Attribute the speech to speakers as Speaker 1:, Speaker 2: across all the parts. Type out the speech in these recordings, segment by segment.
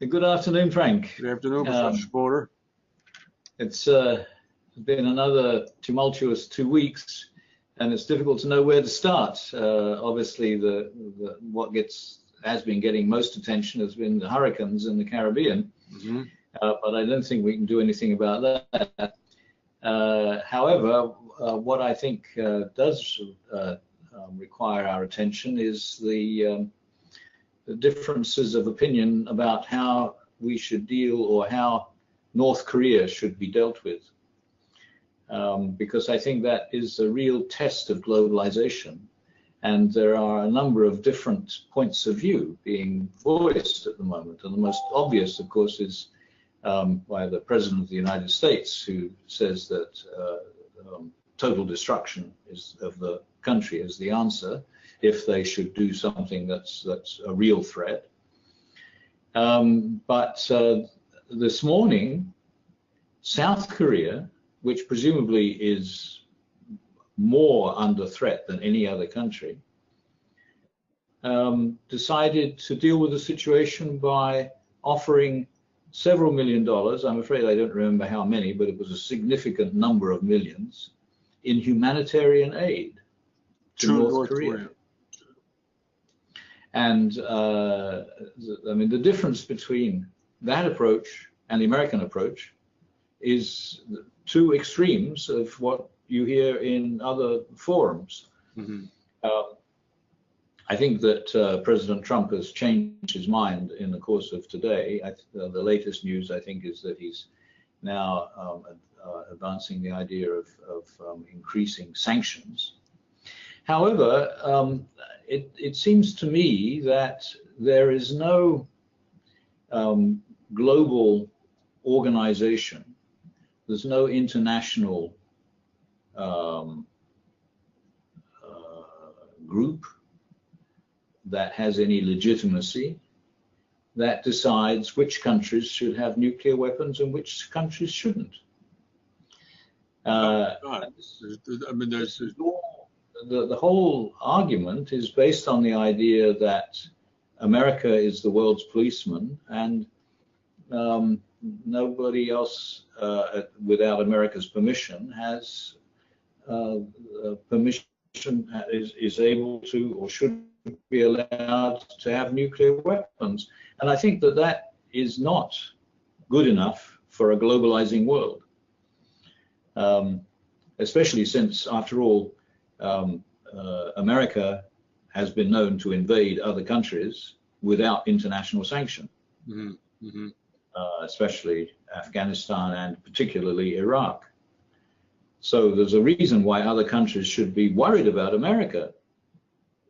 Speaker 1: Good afternoon, Frank.
Speaker 2: Good afternoon, Professor Sporter.
Speaker 1: It's been another tumultuous 2 weeks, and it's difficult to know where to start. Obviously, what has been getting most attention has been the hurricanes in the Caribbean, but I don't think we can do anything about that. However, what I think does require our attention is the differences of opinion about how we should deal, or how North Korea should be dealt with, because I think that is a real test of globalization, and there are a number of different points of view being voiced at the moment, and the most obvious, of course, is by the President of the United States, who says that total destruction of the country is the answer if they should do something that's a real threat. But this morning, South Korea, which presumably is more under threat than any other country, decided to deal with the situation by offering several $million. I'm afraid I don't remember how many, but it was a significant number of millions in humanitarian aid to North Korea. And I mean, the difference between that approach and the American approach is two extremes of what you hear in other forums. I think that President Trump has changed his mind in the course of today. The latest news, I think, is that he's now advancing the idea of increasing sanctions. However, it seems to me that there is no global organization, there's no international group that has any legitimacy that decides which countries should have nuclear weapons and which countries shouldn't. I mean, the whole argument is based on the idea that America is the world's policeman, and nobody else, without America's permission, has permission, is able to or should be allowed to have nuclear weapons. And I think that that is not good enough for a globalizing world, especially since, after all, America has been known to invade other countries without international sanction, especially Afghanistan and particularly Iraq. So there's a reason why other countries should be worried about America,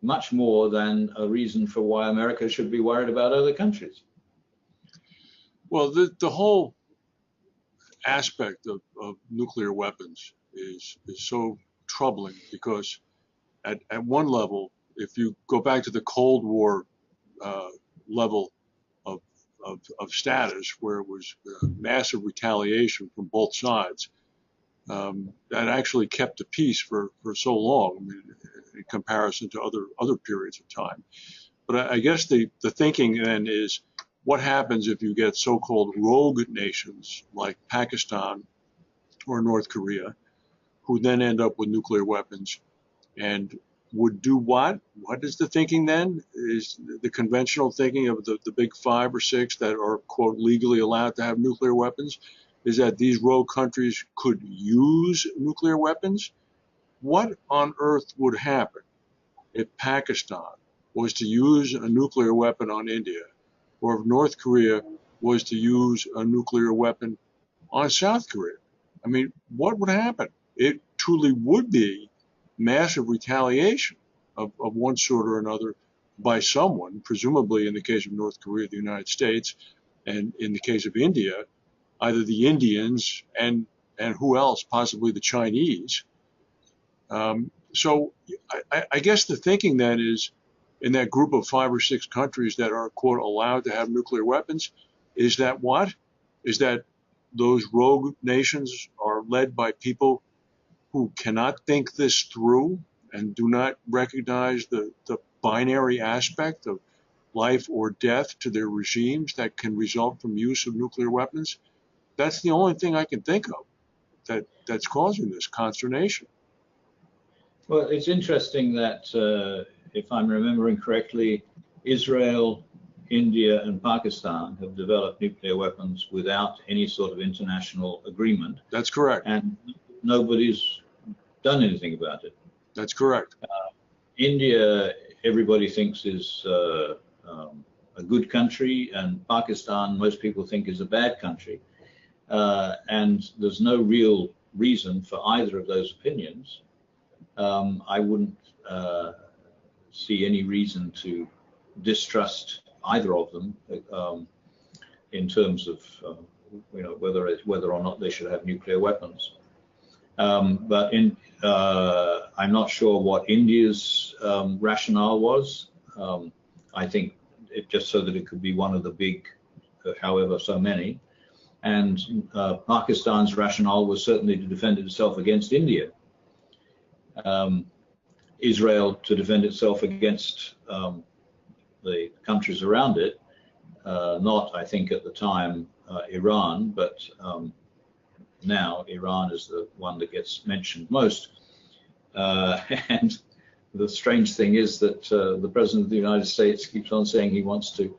Speaker 1: much more than a reason for why America should be worried about other countries.
Speaker 2: Well, the whole aspect of nuclear weapons is so troubling, because at one level, if you go back to the Cold War level of status, where it was massive retaliation from both sides, that actually kept the peace for so long, I mean, in comparison to other periods of time. But I guess the thinking then is, what happens if you get so-called rogue nations like Pakistan or North Korea, who then end up with nuclear weapons, and would do what? What is the thinking then? Is the conventional thinking of the big 5 or 6 that are, quote, legally allowed to have nuclear weapons, is that these rogue countries could use nuclear weapons? What on earth would happen if Pakistan was to use a nuclear weapon on India, or if North Korea was to use a nuclear weapon on South Korea? I mean, what would happen? It truly would be massive retaliation of one sort or another by someone, presumably in the case of North Korea, the United States, and in the case of India, either the Indians and who else, possibly the Chinese. So I guess the thinking then is, in that group of 5 or 6 countries that are, quote, allowed to have nuclear weapons, is that what? Is that those rogue nations are led by people who cannot think this through and do not recognize the binary aspect of life or death to their regimes that can result from use of nuclear weapons, that's the only thing I can think of that's causing this consternation.
Speaker 1: Well, it's interesting that, if I'm remembering correctly, Israel, India, and Pakistan have developed nuclear weapons without any sort of international agreement.
Speaker 2: That's correct.
Speaker 1: And nobody's done anything about it.
Speaker 2: That's correct.
Speaker 1: India, everybody thinks is a good country, and Pakistan, most people think is a bad country. And there's no real reason for either of those opinions. I wouldn't see any reason to distrust either of them in terms of whether or not they should have nuclear weapons. But I'm not sure what India's rationale was. I think it just so that it could be one of the big, however so many. And Pakistan's rationale was certainly to defend itself against India. Israel to defend itself against the countries around it, not, I think, at the time Iran, but now Iran is the one that gets mentioned most. And the strange thing is that the President of the United States keeps on saying he wants to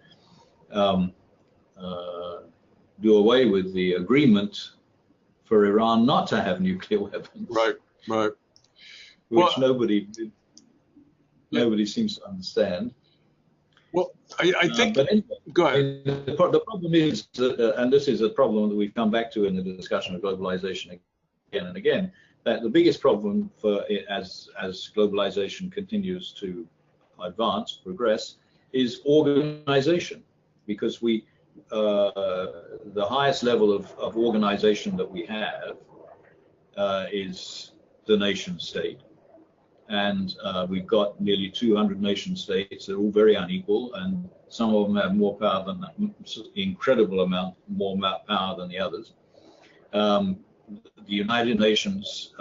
Speaker 1: do away with the agreement for Iran not to have nuclear weapons.
Speaker 2: Right, right.
Speaker 1: Which nobody seems to understand.
Speaker 2: Well, I think.
Speaker 1: But anyway,
Speaker 2: go ahead.
Speaker 1: The problem is that, and this is a problem that we've come back to in the discussion of globalization again and again, that the biggest problem for it, as globalization continues to progress, is organization, because the highest level of organization that we have is the nation state. And we've got nearly 200 nation states. They're all very unequal, and some of them have more power than that, incredible amount more power than the others. The United Nations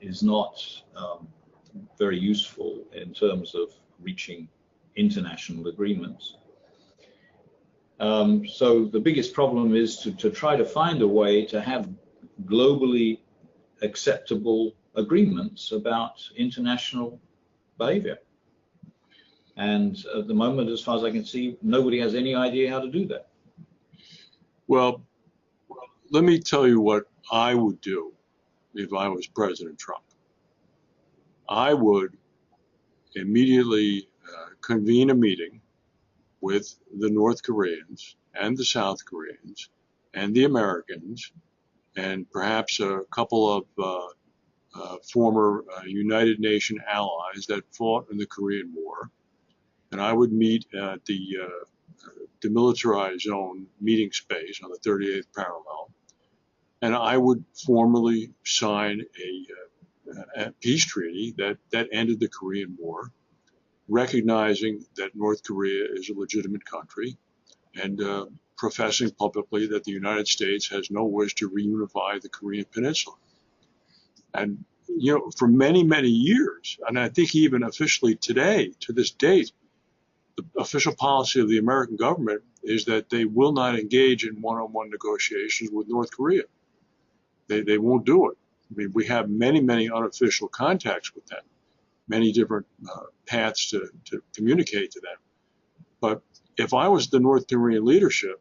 Speaker 1: is not very useful in terms of reaching international agreements. So the biggest problem is to try to find a way to have globally acceptable agreements about international behavior. And at the moment, as far as I can see, nobody has any idea how to do that.
Speaker 2: Well, let me tell you what I would do if I was President Trump. I would immediately convene a meeting with the North Koreans and the South Koreans and the Americans and perhaps a couple of former United Nations allies that fought in the Korean War. And I would meet at the demilitarized zone meeting space on the 38th parallel. And I would formally sign a peace treaty that ended the Korean War, recognizing that North Korea is a legitimate country and professing publicly that the United States has no wish to reunify the Korean Peninsula. And, you know, for many, many years, and I think even officially today, to this date, the official policy of the American government is that they will not engage in one-on-one negotiations with North Korea. They won't do it. I mean, we have many, many unofficial contacts with them, many different paths to communicate to them. But if I was the North Korean leadership,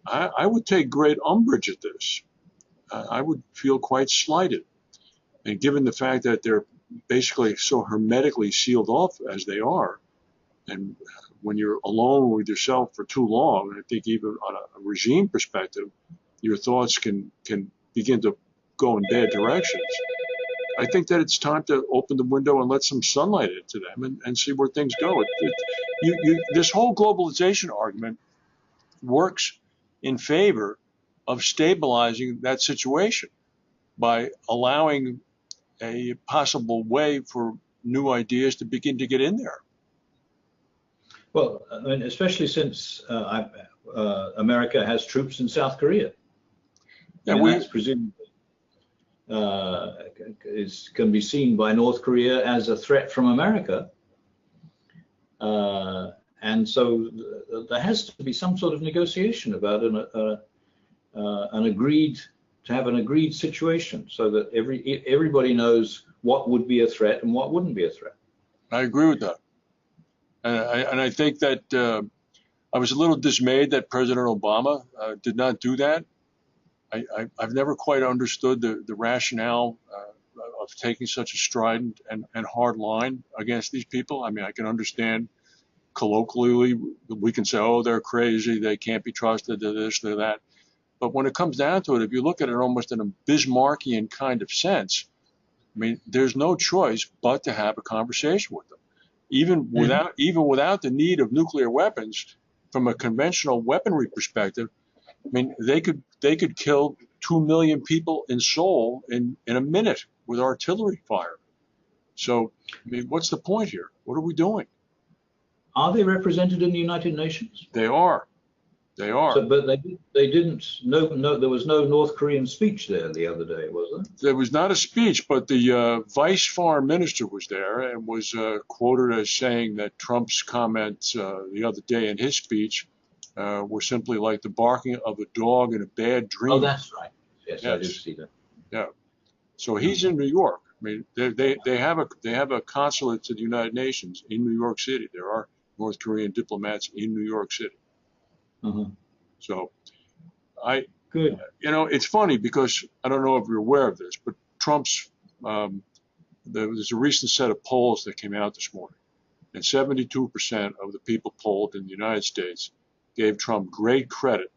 Speaker 2: I would take great umbrage at this. I would feel quite slighted. And given the fact that they're basically so hermetically sealed off as they are, and when you're alone with yourself for too long, I think even on a regime perspective, your thoughts can begin to go in bad directions. I think that it's time to open the window and let some sunlight into them and see where things go. This whole globalization argument works in favor of stabilizing that situation by allowing a possible way for new ideas to begin to get in there.
Speaker 1: Well, I mean, especially since America has troops in South Korea. Yeah, that's presumably can be seen by North Korea as a threat from America. And so there has to be some sort of negotiation about an agreed situation, so that everybody knows what would be a threat and what wouldn't be a threat.
Speaker 2: I agree with that. And I think that I was a little dismayed that President Obama did not do that. I've never quite understood the rationale of taking such a strident and hard line against these people. I mean, I can understand colloquially, we can say, oh, they're crazy, they can't be trusted, they're this, they're that. But when it comes down to it, if you look at it almost in a Bismarckian kind of sense, I mean, there's no choice but to have a conversation with them. Even without the need of nuclear weapons, from a conventional weaponry perspective, I mean, they could kill 2 million people in Seoul in a minute with artillery fire. So, I mean, what's the point here? What are we doing?
Speaker 1: Are they represented in the United Nations?
Speaker 2: They are. They are.
Speaker 1: So, but they didn't. No, there was no North Korean speech there the other day, was there?
Speaker 2: There was not a speech, but the vice foreign minister was there and was quoted as saying that Trump's comments the other day in his speech were simply like the barking of a dog in a bad dream.
Speaker 1: Oh, that's right. Yes, I did see that.
Speaker 2: Yeah. So he's in New York. I mean, they have a consulate to the United Nations in New York City. There are North Korean diplomats in New York City. So it's funny because I don't know if you're aware of this, but Trump's, there's a recent set of polls that came out this morning, and 72% of the people polled in the United States gave Trump great credit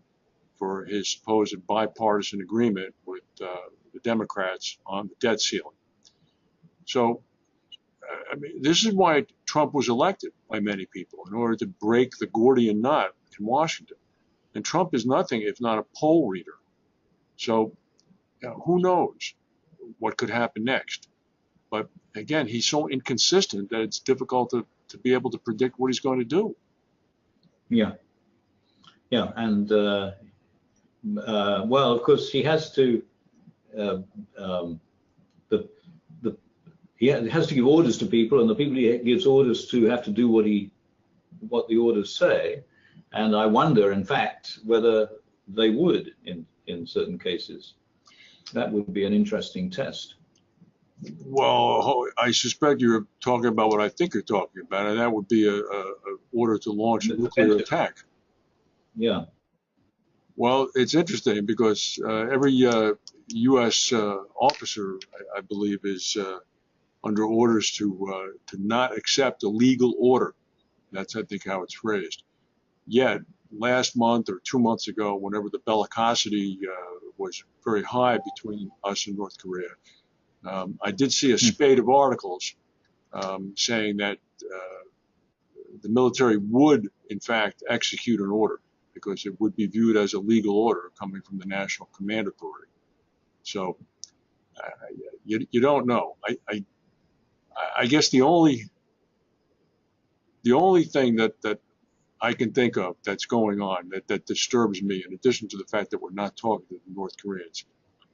Speaker 2: for his supposed bipartisan agreement with the Democrats on the debt ceiling. So, I mean, this is why Trump was elected by many people, in order to break the Gordian knot in Washington. And Trump is nothing if not a poll reader. So who knows what could happen next? But again, he's so inconsistent that it's difficult to be able to predict what he's going to do. Yeah.
Speaker 1: Yeah. And, well, of course, he has to, he has to give orders to people, and the people he gives orders to have to do what the orders say. And I wonder, in fact, whether they would in certain cases. That would be an interesting test.
Speaker 2: Well, I suspect you're talking about what I think you're talking about, and that would be a order to launch a nuclear attack.
Speaker 1: Yeah.
Speaker 2: Well, it's interesting because every U.S. officer, I believe, is under orders to not accept a legal order. That's, I think, how it's phrased. Yet, last month or 2 months ago, whenever the bellicosity was very high between us and North Korea, I did see a spate of articles saying that the military would, in fact, execute an order because it would be viewed as a legal order coming from the National Command Authority. So you don't know. I guess the only thing that I can think of that's going on that disturbs me, in addition to the fact that we're not talking to the North Koreans,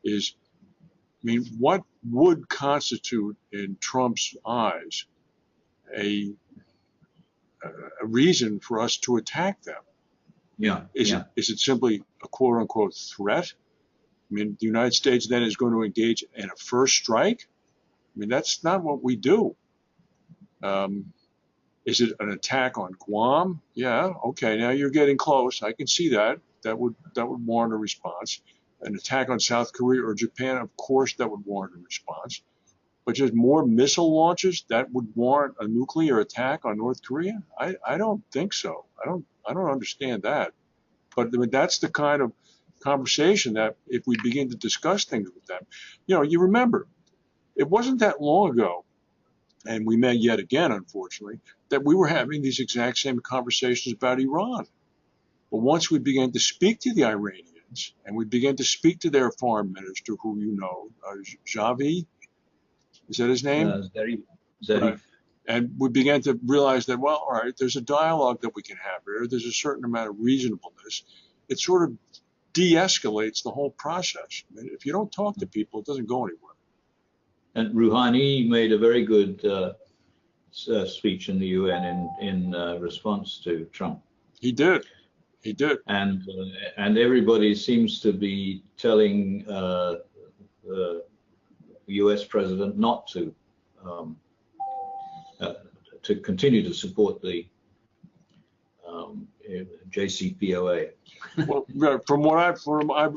Speaker 2: is, I mean, what would constitute in Trump's eyes a reason for us to attack them?
Speaker 1: Yeah.
Speaker 2: Is it simply a quote unquote threat? I mean, the United States then is going to engage in a first strike? I mean, that's not what we do. Is it an attack on Guam? Yeah, okay, now you're getting close. I can see that. That would warrant a response. An attack on South Korea or Japan, of course, that would warrant a response. But just more missile launches, that would warrant a nuclear attack on North Korea? I don't think so. I don't understand that. But I mean, that's the kind of conversation that if we begin to discuss things with them, you remember, it wasn't that long ago, and we met yet again, unfortunately, that we were having these exact same conversations about Iran. But once we began to speak to the Iranians, and we began to speak to their foreign minister, who Javi, is that his name?
Speaker 1: Zarif.
Speaker 2: Right. And we began to realize that, well, all right, there's a dialogue that we can have here. There's a certain amount of reasonableness. It sort of de-escalates the whole process. I mean, if you don't talk to people, it doesn't go anywhere.
Speaker 1: And Rouhani made a very good speech in the UN in response to Trump.
Speaker 2: He did. He did.
Speaker 1: And everybody seems to be telling the U.S. president not to continue to support the JCPOA.
Speaker 2: Well, from what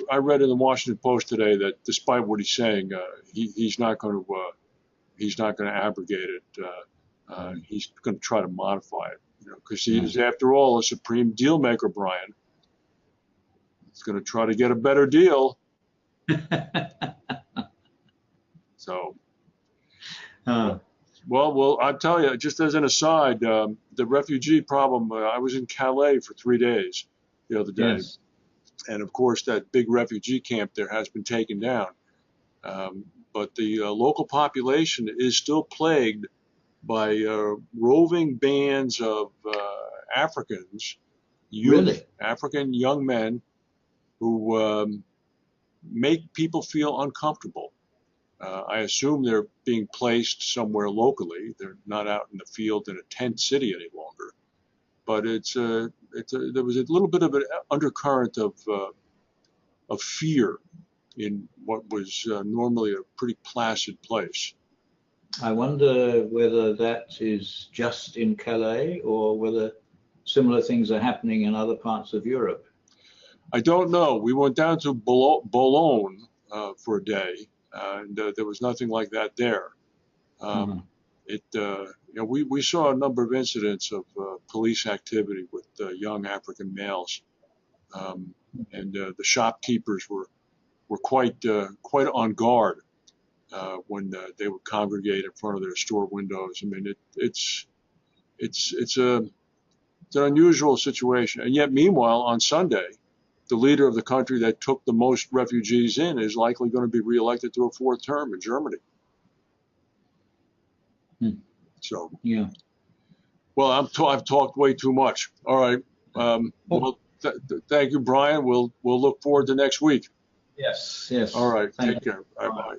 Speaker 2: I read in the Washington Post today, that despite what he's saying, he's not going to abrogate it. He's going to try to modify it, because he is, after all, a supreme deal maker, Brian. He's going to try to get a better deal. So, well, I'll tell you, just as an aside, the refugee problem, I was in Calais for 3 days the other day.
Speaker 1: Yes.
Speaker 2: And of course, that big refugee camp there has been taken down. But the local population is still plagued by roving bands of Africans, African young men who make people feel uncomfortable. I assume they're being placed somewhere locally. They're not out in the field in a tent city any longer. But there was a little bit of an undercurrent of fear in what was normally a pretty placid place.
Speaker 1: I wonder whether that is just in Calais or whether similar things are happening in other parts of Europe.
Speaker 2: I don't know. We went down to Boulogne for a day, and there was nothing like that there. We saw a number of incidents of police activity with young African males, and the shopkeepers were quite on guard when they would congregate in front of their store windows. I mean, it's an unusual situation. And yet, meanwhile, on Sunday, the leader of the country that took the most refugees in is likely going to be reelected to a 4th term in Germany. So,
Speaker 1: yeah.
Speaker 2: Well, I've talked way too much. All right. Well, thank you, Brian. We'll look forward to next week.
Speaker 1: Yes.
Speaker 2: All right.
Speaker 1: Thank
Speaker 2: Take care. Bye-bye.